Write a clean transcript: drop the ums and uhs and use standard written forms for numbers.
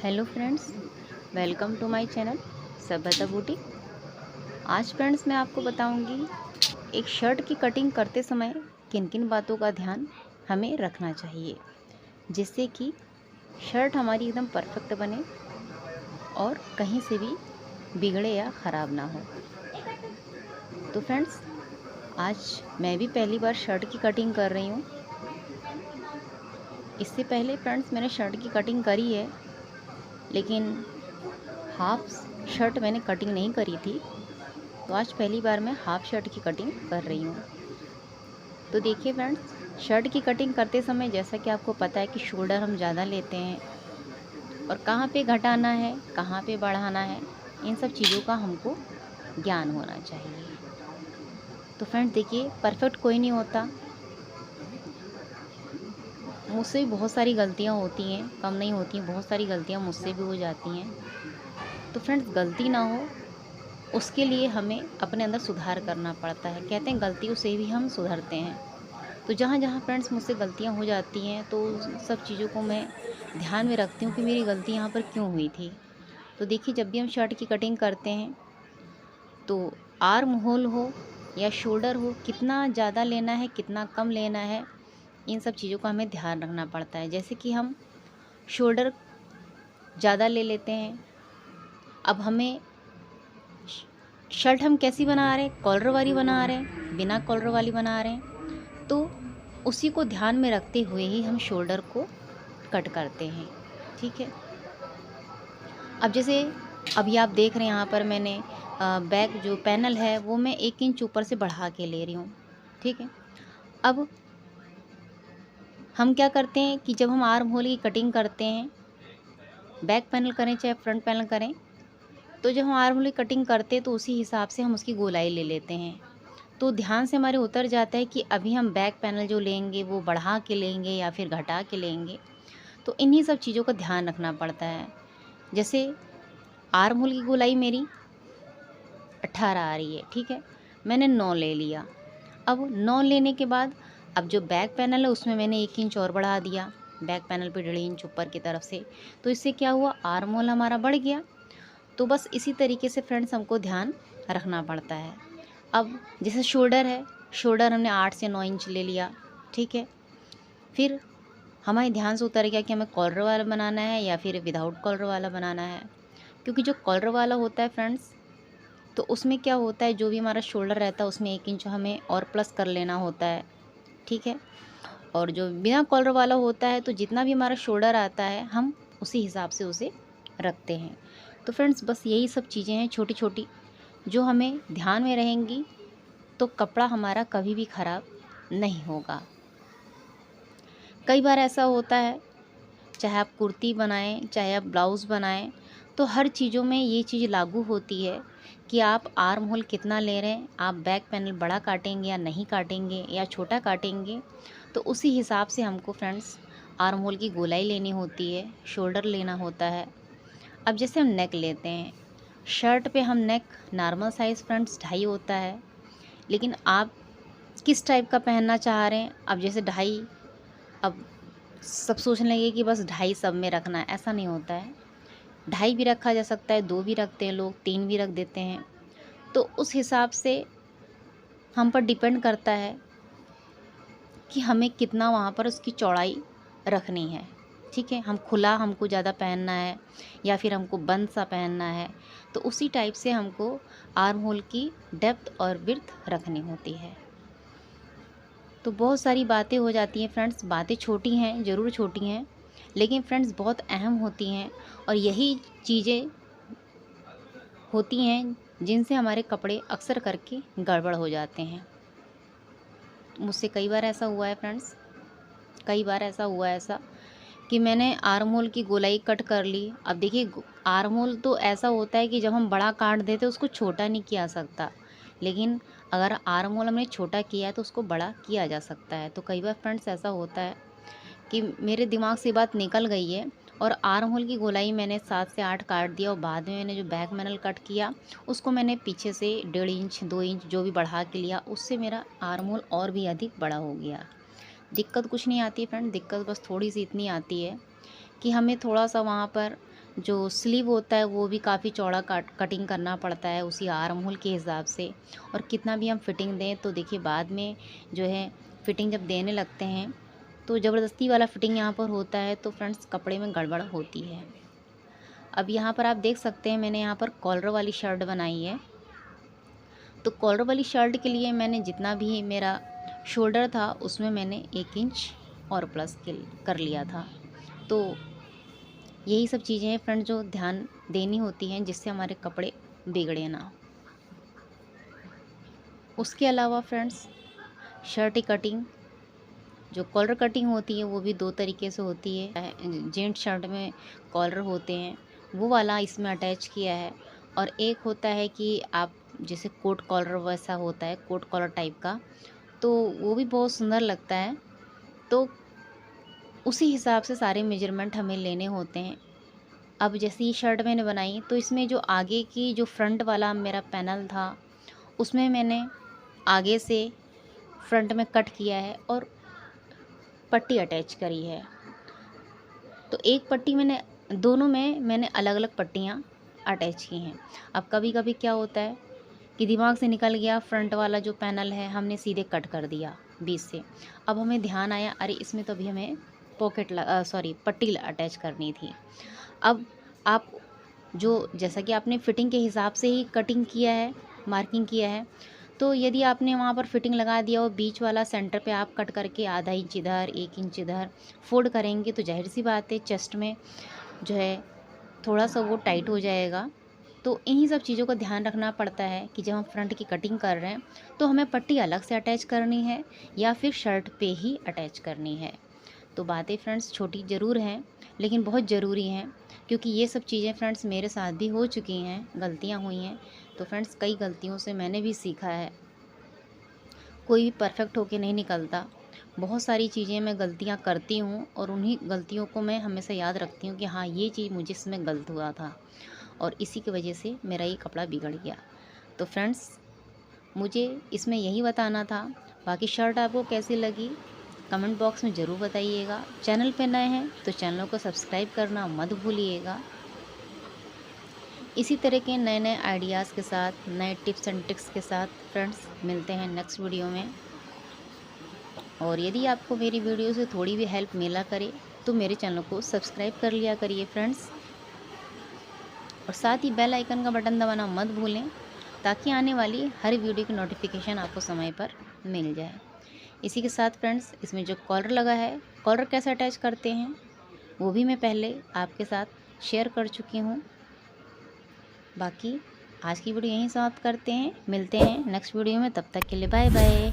Hello friends, welcome to my channel सभ्यता बूटी। आज फ्रेंड्स मैं आपको बताऊंगी एक शर्ट की कटिंग करते समय किन किन बातों का ध्यान हमें रखना चाहिए, जिससे कि शर्ट हमारी एकदम परफेक्ट बने और कहीं से भी बिगड़े या ख़राब ना हो। तो फ्रेंड्स, आज मैं भी पहली बार शर्ट की कटिंग कर रही हूँ। इससे पहले फ्रेंड्स मैंने शर्ट की कटिंग करी है, लेकिन हाफ शर्ट मैंने कटिंग नहीं करी थी। तो आज पहली बार मैं हाफ शर्ट की कटिंग कर रही हूँ। तो देखिए फ्रेंड्स, शर्ट की कटिंग करते समय जैसा कि आपको पता है कि शोल्डर हम ज़्यादा लेते हैं और कहाँ पे घटाना है, कहाँ पे बढ़ाना है, इन सब चीज़ों का हमको ज्ञान होना चाहिए। तो फ्रेंड्स देखिए, परफेक्ट कोई नहीं होता। मुझसे भी बहुत सारी गलतियाँ होती हैं, कम नहीं होती हैं, बहुत सारी गलतियाँ मुझसे भी हो जाती हैं। तो फ्रेंड्स, गलती ना हो उसके लिए हमें अपने अंदर सुधार करना पड़ता है। कहते हैं गलतियों से भी हम सुधरते हैं। तो जहाँ जहाँ फ्रेंड्स मुझसे गलतियाँ हो जाती हैं, तो सब चीज़ों को मैं ध्यान में रखती हूँ कि मेरी गलती यहाँ पर क्यों हुई थी। तो देखिए, जब भी हम शर्ट की कटिंग करते हैं तो आर्म होल हो या शोल्डर हो, कितना ज़्यादा लेना है, कितना कम लेना है, इन सब चीज़ों का हमें ध्यान रखना पड़ता है। जैसे कि हम शोल्डर ज़्यादा ले लेते हैं। अब हमें शर्ट हम कैसी बना रहे हैं, कॉलर वाली बना रहे हैं, बिना कॉलर वाली बना रहे हैं, तो उसी को ध्यान में रखते हुए ही हम शोल्डर को कट करते हैं। ठीक है। अब जैसे अभी आप देख रहे हैं, यहाँ पर मैंने बैक जो पैनल है वो मैं 1 इंच ऊपर से बढ़ा के ले रही हूँ। ठीक है। अब हम क्या करते हैं कि जब हम आर्म होल की कटिंग करते हैं, बैक पैनल करें चाहे फ्रंट पैनल करें, तो जब हम आर्म होल की कटिंग करते हैं तो उसी हिसाब से हम उसकी गोलाई ले लेते हैं। तो ध्यान से हमारे उतर जाता है कि अभी हम बैक पैनल जो लेंगे वो बढ़ा के लेंगे या फिर घटा के लेंगे। तो इन्हीं सब चीज़ों का ध्यान रखना पड़ता है। जैसे आर्म होल की गोलाई मेरी 18 आ रही है, ठीक है, मैंने 9 ले लिया। अब 9 लेने के बाद अब जो बैक पैनल है उसमें मैंने 1 इंच और बढ़ा दिया, बैक पैनल पे 1.5 इंच ऊपर की तरफ से। तो इससे क्या हुआ, आर्म होल हमारा बढ़ गया। तो बस इसी तरीके से फ्रेंड्स हमको ध्यान रखना पड़ता है। अब जैसे शोल्डर है, शोल्डर हमने 8 से 9 इंच ले लिया। ठीक है। फिर हमारे ध्यान से उतर गया कि हमें कॉलर वाला बनाना है या फिर विदाउट कॉलर वाला बनाना है। क्योंकि जो कॉलर वाला होता है फ्रेंड्स, तो उसमें क्या होता है, जो भी हमारा शोल्डर रहता है उसमें 1 इंच हमें और प्लस कर लेना होता है। ठीक है। और जो बिना कॉलर वाला होता है, तो जितना भी हमारा शोल्डर आता है हम उसी हिसाब से उसे रखते हैं। तो फ्रेंड्स बस यही सब चीज़ें हैं छोटी छोटी, जो हमें ध्यान में रहेंगी तो कपड़ा हमारा कभी भी ख़राब नहीं होगा। कई बार ऐसा होता है, चाहे आप कुर्ती बनाएं चाहे आप ब्लाउज़ बनाएं, तो हर चीज़ों में ये चीज़ लागू होती है कि आप आर्म होल कितना ले रहे हैं, आप बैक पैनल बड़ा काटेंगे या नहीं काटेंगे या छोटा काटेंगे। तो उसी हिसाब से हमको फ्रेंड्स आर्म होल की गोलाई लेनी होती है, शोल्डर लेना होता है। अब जैसे हम नेक लेते हैं, शर्ट पे हम नेक नॉर्मल साइज़ फ्रेंड्स 2.5 होता है, लेकिन आप किस टाइप का पहनना चाह रहे हैं। अब जैसे 2.5, अब सब सोचने लगे कि बस 2.5 सब में रखना है, ऐसा नहीं होता है। 2.5 भी रखा जा सकता है, 2 भी रखते हैं लोग, 3 भी रख देते हैं। तो उस हिसाब से हम पर डिपेंड करता है कि हमें कितना वहाँ पर उसकी चौड़ाई रखनी है। ठीक है। हम खुला हमको ज़्यादा पहनना है या फिर हमको बंद सा पहनना है, तो उसी टाइप से हमको आर्म होल की डेप्थ और विड्थ रखनी होती है। तो बहुत सारी बातें हो जाती हैं फ्रेंड्स, बातें छोटी हैं, ज़रूर छोटी हैं, लेकिन फ्रेंड्स बहुत अहम होती हैं। और यही चीज़ें होती हैं जिनसे हमारे कपड़े अक्सर करके गड़बड़ हो जाते हैं। मुझसे कई बार ऐसा हुआ है फ्रेंड्स, कई बार ऐसा हुआ है ऐसा कि मैंने आर्म होल की गोलाई कट कर ली। अब देखिए, आर्म होल तो ऐसा होता है कि जब हम बड़ा काट देते उसको छोटा नहीं किया सकता, लेकिन अगर आर्म होल हमने छोटा किया है तो उसको बड़ा किया जा सकता है। तो कई बार फ्रेंड्स ऐसा होता है कि मेरे दिमाग से बात निकल गई है और आर्म होल की गोलाई मैंने 7 से 8 काट दिया, और बाद में मैंने जो बैक पैनल कट किया उसको मैंने पीछे से 1.5 इंच 2 इंच जो भी बढ़ा के लिया, उससे मेरा आर्म होल और भी अधिक बड़ा हो गया। दिक्कत कुछ नहीं आती है फ्रेंड, दिक्कत बस थोड़ी सी इतनी आती है कि हमें थोड़ा सा वहाँ पर जो स्लीव होता है वो भी काफ़ी चौड़ा कटिंग करना पड़ता है उसी आर्म होल के हिसाब से। और कितना भी हम फिटिंग दें तो देखिए बाद में जो है फिटिंग जब देने लगते हैं तो ज़बरदस्ती वाला फिटिंग यहाँ पर होता है, तो फ्रेंड्स कपड़े में गड़बड़ होती है। अब यहाँ पर आप देख सकते हैं मैंने यहाँ पर कॉलर वाली शर्ट बनाई है। तो कॉलर वाली शर्ट के लिए मैंने जितना भी मेरा शोल्डर था उसमें मैंने 1 इंच और प्लस कर लिया था। तो यही सब चीज़ें हैं फ्रेंड जो ध्यान देनी होती हैं जिससे हमारे कपड़े बिगड़े ना। उसके अलावा फ्रेंड्स शर्ट की कटिंग, जो कॉलर कटिंग होती है वो भी 2 तरीके से होती है। जेंट्स शर्ट में कॉलर होते हैं वो वाला इसमें अटैच किया है, और एक होता है कि आप जैसे कोट कॉलर वैसा होता है, कोट कॉलर टाइप का, तो वो भी बहुत सुंदर लगता है। तो उसी हिसाब से सारे मेजरमेंट हमें लेने होते हैं। अब जैसे ये शर्ट मैंने बनाई तो इसमें जो आगे की जो फ्रंट वाला मेरा पैनल था उसमें मैंने आगे से फ्रंट में कट किया है और पट्टी अटैच करी है। तो एक पट्टी दोनों में मैंने अलग अलग पट्टियाँ अटैच की हैं। अब कभी कभी क्या होता है कि दिमाग से निकल गया, फ्रंट वाला जो पैनल है हमने सीधे कट कर दिया बीच से। अब हमें ध्यान आया अरे इसमें तो अभी हमें पट्टी अटैच करनी थी। अब आप जो जैसा कि आपने फिटिंग के हिसाब से ही कटिंग किया है, मार्किंग किया है, तो यदि आपने वहाँ पर फिटिंग लगा दिया और बीच वाला सेंटर पे आप कट करके आधा इंच इधर 1 इंच इधर फोल्ड करेंगे तो जाहिर सी बात है चेस्ट में जो है थोड़ा सा वो टाइट हो जाएगा। तो इन्हीं सब चीज़ों का ध्यान रखना पड़ता है कि जब हम फ्रंट की कटिंग कर रहे हैं तो हमें पट्टी अलग से अटैच करनी है या फिर शर्ट पे ही अटैच करनी है। तो बातें फ्रेंड्स छोटी ज़रूर हैं लेकिन बहुत ज़रूरी हैं, क्योंकि ये सब चीज़ें फ्रेंड्स मेरे साथ भी हो चुकी हैं, गलतियाँ हुई हैं। तो फ्रेंड्स कई गलतियों से मैंने भी सीखा है। कोई भी परफेक्ट होके नहीं निकलता। बहुत सारी चीज़ें मैं गलतियाँ करती हूँ और उन्हीं गलतियों को मैं हमेशा याद रखती हूँ कि हाँ ये चीज़ मुझे इसमें गलत हुआ था और इसी की वजह से मेरा ये कपड़ा बिगड़ गया। तो फ्रेंड्स मुझे इसमें यही बताना था। बाकी शर्ट आपको कैसी लगी कमेंट बॉक्स में ज़रूर बताइएगा। चैनल पे नए हैं तो चैनल को सब्सक्राइब करना मत भूलिएगा। इसी तरह के नए नए आइडियाज़ के साथ, नए टिप्स एंड ट्रिक्स के साथ फ्रेंड्स मिलते हैं नेक्स्ट वीडियो में। और यदि आपको मेरी वीडियो से थोड़ी भी हेल्प मिला करे तो मेरे चैनल को सब्सक्राइब कर लिया करिए फ्रेंड्स, और साथ ही बेल आइकन का बटन दबाना मत भूलें ताकि आने वाली हर वीडियो की नोटिफिकेशन आपको समय पर मिल जाए। इसी के साथ फ्रेंड्स इसमें जो कॉलर लगा है, कॉलर कैसे अटैच करते हैं वो भी मैं पहले आपके साथ शेयर कर चुकी हूँ। बाकी आज की वीडियो यहीं समाप्त करते हैं, मिलते हैं नेक्स्ट वीडियो में, तब तक के लिए बाय बाय।